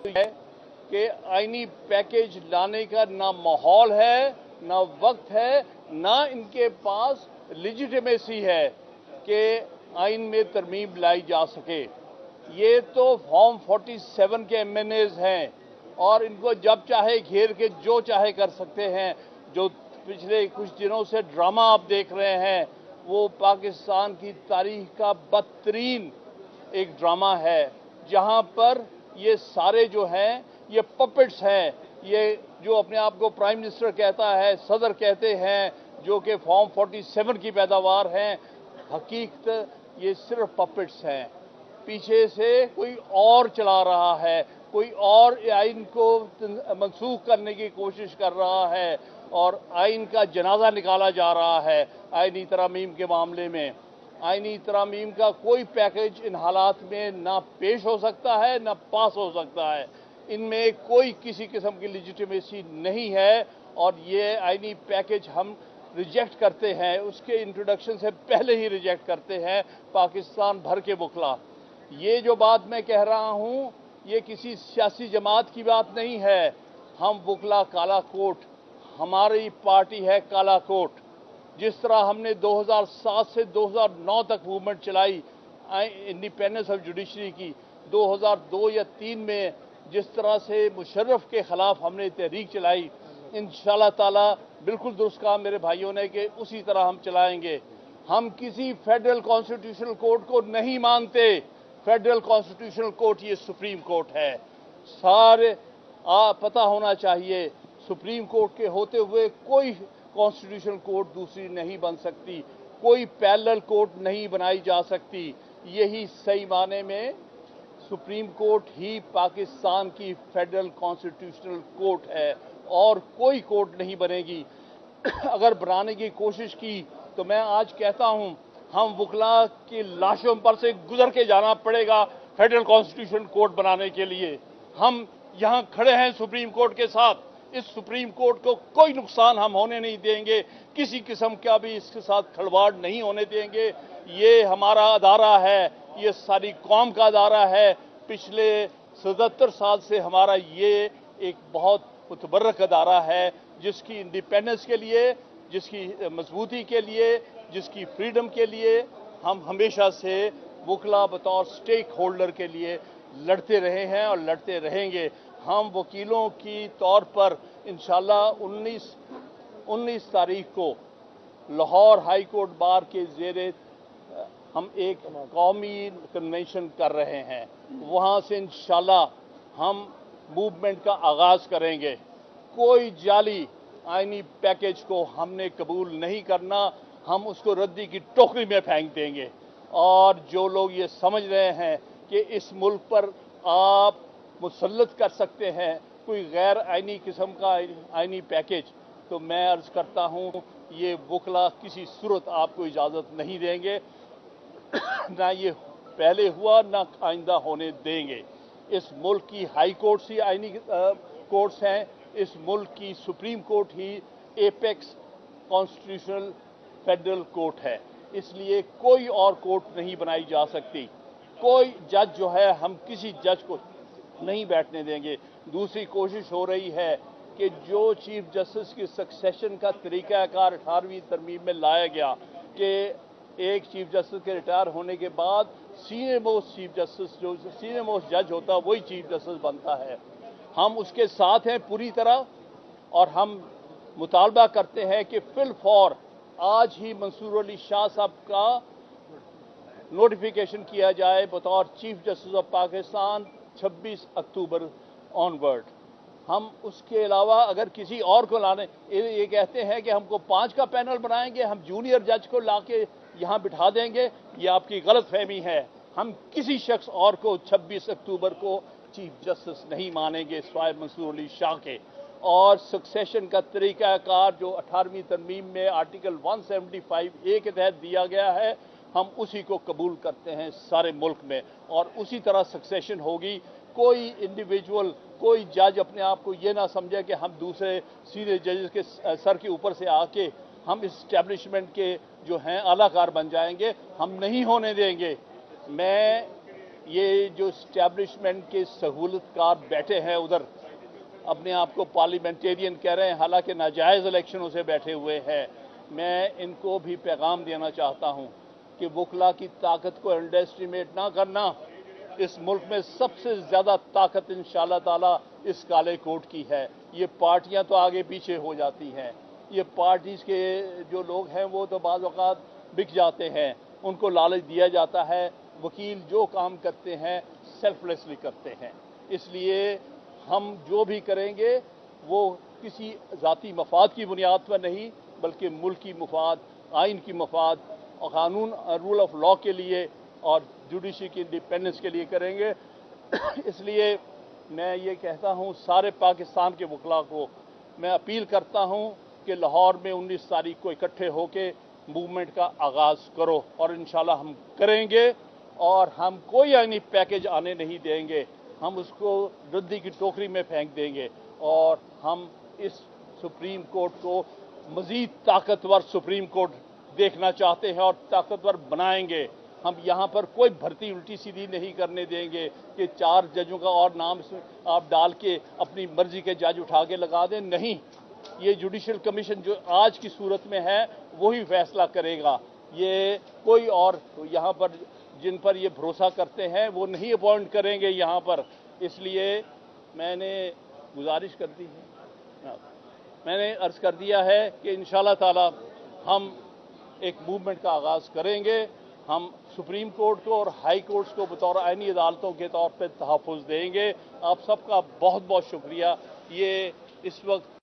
है कि आईनी पैकेज लाने का ना माहौल है, ना वक्त है, ना इनके पास लेजिटिमेसी है कि आइन में तरमीम लाई जा सके। ये तो फॉर्म 47 के एमएनएज हैं और इनको जब चाहे घेर के जो चाहे कर सकते हैं। जो पिछले कुछ दिनों से ड्रामा आप देख रहे हैं वो पाकिस्तान की तारीख का बदतरीन एक ड्रामा है, जहां पर ये सारे जो हैं ये पपेट्स हैं। ये जो अपने आप को प्राइम मिनिस्टर कहता है, सदर कहते हैं, जो कि फॉर्म 47 की पैदावार हैं, हकीकत ये सिर्फ पपेट्स हैं। पीछे से कोई और चला रहा है, कोई और आइन को मनसूख करने की कोशिश कर रहा है और आइन का जनाजा निकाला जा रहा है। आइनी तरामीम के मामले में आइनी तरामीम का कोई पैकेज इन हालात में ना पेश हो सकता है ना पास हो सकता है। इनमें कोई किसी किस्म की लेजिटिमेसी नहीं है और ये आइनी पैकेज हम रिजेक्ट करते हैं, उसके इंट्रोडक्शन से पहले ही रिजेक्ट करते हैं पाकिस्तान भर के वकला। ये जो बात मैं कह रहा हूँ ये किसी सियासी जमात की बात नहीं है। हम वकला काला कोट, हमारी पार्टी है काला कोट। जिस तरह हमने 2007 से 2009 तक मूवमेंट चलाई इंडिपेंडेंस ऑफ जुडिशरी की, 2002 या 3 में जिस तरह से मुशर्रफ के खिलाफ हमने तहरीक चलाई, इंशाअल्लाह ताला बिल्कुल दुरुस्त कहा मेरे भाइयों ने कि उसी तरह हम चलाएंगे। हम किसी फेडरल कॉन्स्टिट्यूशनल कोर्ट को नहीं मानते। फेडरल कॉन्स्टिट्यूशनल कोर्ट ये सुप्रीम कोर्ट है। सारे पता होना चाहिए, सुप्रीम कोर्ट के होते हुए कोई कॉन्स्टिट्यूशनल कोर्ट दूसरी नहीं बन सकती, कोई पैरेलल कोर्ट नहीं बनाई जा सकती। यही सही माने में सुप्रीम कोर्ट ही पाकिस्तान की फेडरल कॉन्स्टिट्यूशनल कोर्ट है और कोई कोर्ट नहीं बनेगी। अगर बनाने की कोशिश की तो मैं आज कहता हूं हम वकला की लाशों पर से गुजर के जाना पड़ेगा फेडरल कॉन्स्टिट्यूशन कोर्ट बनाने के लिए। हम यहां खड़े हैं सुप्रीम कोर्ट के साथ। इस सुप्रीम कोर्ट को कोई नुकसान हम होने नहीं देंगे, किसी किस्म का भी इसके साथ खिलवाड़ नहीं होने देंगे। ये हमारा अदारा है, ये सारी कौम का अदारा है। पिछले 77 साल से हमारा ये एक बहुत मुतबर्रक अदारा है, जिसकी इंडिपेंडेंस के लिए, जिसकी मजबूती के लिए, जिसकी फ्रीडम के लिए हम हमेशा से वकला बतौर स्टेक होल्डर के लिए लड़ते रहे हैं और लड़ते रहेंगे। हम वकीलों की तौर पर इंशाल्लाह 19 तारीख को लाहौर हाई कोर्ट बार के ज़ेरे हम एक कौमी कन्वेंशन कर रहे हैं। वहाँ से इंशाल्लाह हम मूवमेंट का आगाज़ करेंगे। कोई जाली आइनी पैकेज को हमने कबूल नहीं करना, हम उसको रद्दी की टोकरी में फेंक देंगे। और जो लोग ये समझ रहे हैं कि इस मुल्क पर आप मुसल्लत कर सकते हैं कोई गैर आइनी किस्म का आइनी पैकेज, तो मैं अर्ज करता हूँ ये वकला किसी सूरत आपको इजाज़त नहीं देंगे। ना ये पहले हुआ ना आइंदा होने देंगे। इस मुल्क की हाई कोर्ट ही आइनी कोर्ट्स हैं, इस मुल्क की सुप्रीम कोर्ट ही एपेक्स कॉन्स्टिट्यूशनल फेडरल कोर्ट है। इसलिए कोई और कोर्ट नहीं बनाई जा सकती। कोई जज जो है, हम किसी जज को नहीं बैठने देंगे। दूसरी कोशिश हो रही है कि जो चीफ जस्टिस की सक्सेशन का तरीक़ाकार 18वीं तरमीम में लाया गया कि एक चीफ जस्टिस के रिटायर होने के बाद सीनियर मोस्ट चीफ जस्टिस, जो सीनियर मोस्ट जज होता है, वही चीफ जस्टिस बनता है। हम उसके साथ हैं पूरी तरह और हम मुतालबा करते हैं कि फिल फॉर आज ही मंसूर अली शाह साहब का नोटिफिकेशन किया जाए बतौर chief justice of Pakistan 26 October onward. हम उसके अलावा अगर किसी और को लाने, ये कहते हैं कि हमको 5 का पैनल बनाएंगे, हम जूनियर जज को लाके यहाँ बिठा देंगे, ये आपकी गलत फहमी है। हम किसी शख्स और को 26 अक्टूबर को चीफ जस्टिस नहीं मानेंगे सिवाय मंसूर अली शाह के। और सक्सेशन का तरीक़ाकार जो 18वीं तरमीम में आर्टिकल 175A के तहत दिया गया है, हम उसी को कबूल करते हैं सारे मुल्क में और उसी तरह सक्सेशन होगी। कोई इंडिविजुअल, कोई जज अपने आप को ये ना समझे कि हम दूसरे सीनियर जजेस के सर के ऊपर से आके हम इस्टेब्लिशमेंट के जो हैं आलाकार बन जाएंगे। हम नहीं होने देंगे। मैं ये जो इस्टेब्लिशमेंट के सहूलतकार बैठे हैं उधर, अपने आप को पार्लियामेंटेरियन कह रहे हैं, हालांकि नाजायज़ इलेक्शनों से बैठे हुए हैं। मैं इनको भी पैगाम देना चाहता हूं कि वकला की ताकत को अंडर एस्टिमेट ना करना। इस मुल्क में सबसे ज़्यादा ताकत इंशाअल्लाह ताला इस काले कोट की है। ये पार्टियां तो आगे पीछे हो जाती हैं, ये पार्टीज़ के जो लोग हैं वो तो बाज़ औक़ात बिक जाते हैं, उनको लालच दिया जाता है। वकील जो काम करते हैं सेल्फलेसली करते हैं। इसलिए हम जो भी करेंगे वो किसी ज़ाती मफाद की बुनियाद पर नहीं, बल्कि मुल्की मफाद, आइन की मफाद और कानून रूल ऑफ लॉ के लिए और जुडिशरी की इंडिपेंडेंस के लिए करेंगे। इसलिए मैं ये कहता हूँ सारे पाकिस्तान के वकला को, मैं अपील करता हूँ कि लाहौर में 19 तारीख को इकट्ठे होके मूवमेंट का आगाज़ करो, और इंशाल्लाह हम करेंगे। और हम कोई आईनी पैकेज आने नहीं देंगे, हम उसको रद्दी की टोकरी में फेंक देंगे, और हम इस सुप्रीम कोर्ट को मज़ीद ताकतवर सुप्रीम कोर्ट देखना चाहते हैं और ताकतवर बनाएंगे। हम यहाँ पर कोई भर्ती उल्टी सीधी नहीं करने देंगे कि 4 जजों का और नाम आप डाल के अपनी मर्जी के जज उठा के लगा दें। नहीं, ये जुडिशल कमीशन जो आज की सूरत में है वही फैसला करेगा। ये कोई और यहाँ पर जिन पर ये भरोसा करते हैं वो नहीं अपॉइंट करेंगे यहाँ पर। इसलिए मैंने गुजारिश कर दी है, मैंने अर्ज़ कर दिया है कि इंशाअल्लाह ताला हम एक मूवमेंट का आगाज़ करेंगे। हम सुप्रीम कोर्ट को और हाई कोर्ट्स को बतौर आईनी अदालतों के तौर पर तहफ़्फ़ुज़ देंगे। आप सबका बहुत बहुत शुक्रिया। ये इस वक्त